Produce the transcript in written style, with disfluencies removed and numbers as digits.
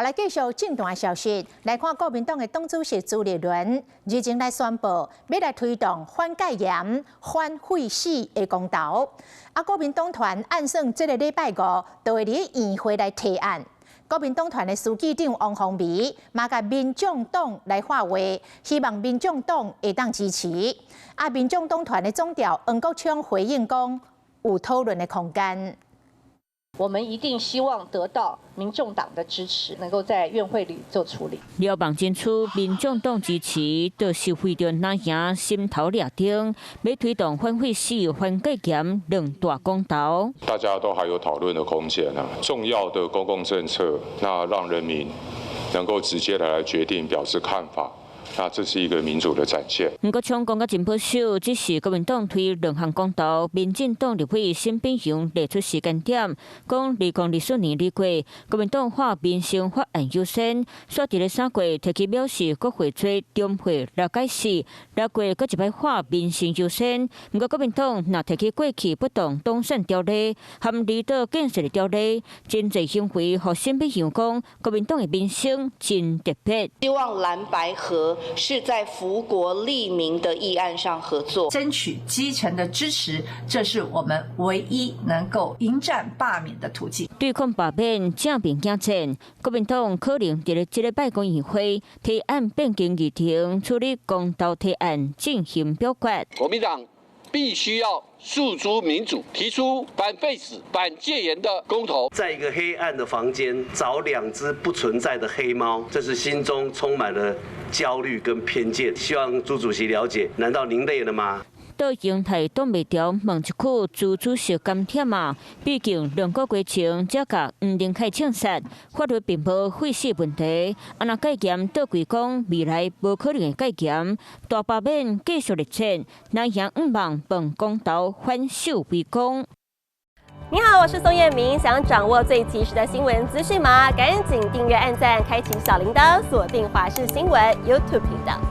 来继续正段消息，来看国民党的党主席朱立伦日前来宣布，要来推动反戒严、反废死的公投。国民党团按算这个礼拜5就会伫议会来提案。国民党团的书记长王宏维嘛甲民众党来发话，希望民众党会当支持。民众党团的总调黄国昌回应讲，有讨论的空间。 我们一定希望得到民众党的支持，能够在院会里做处理。了望争取民众党支持，就是为着拿赢心头热丁，要推动反废死、反戒严两大公投。大家都还有讨论的空间啊，重要的公共政策，那让人民能够直接的来决定、表示看法。 那这是一个民主的展现。黄国昌讲到真保守，只是国民党推两项公投，民进党立委沈炳雄列出时间点，讲2024年里过，国民党化民生法案优先，煞伫咧3月提起表示国会做中会来解释，6月搁一摆化民生优先。不过国民党若提起过去不当动产条例和离岛建设的条例，真侪行为，互沈炳雄讲国民党的民生真特别。希望蓝白合。 是在福国利民的议案上合作，争取基层的支持，这是我们唯一能够迎战罢免的途径。对抗罢免正面竞争，国民党可能伫咧这个拜公议会提案变更议程，处理公投提案进行表决。国民党必须要诉诸民主，提出反废死、反戒严的公投。在一个黑暗的房间找2只不存在的黑猫，这是心中充满了焦虑跟偏见。希望朱主席了解，难道您累了吗？ 到阳台挡袂牢，问一句朱主席甘忝嘛？毕竟2个月前才甲黄仁凯枪杀，法律并无废死问题。若戒严倒规讲未来无可能的戒严，大罢免继续热战，南洋5万本公投反守为公。 你好，我是宋彦明。想掌握最及时的新闻资讯吗？赶紧订阅、按赞、开启小铃铛，锁定华视新闻 YouTube 频道。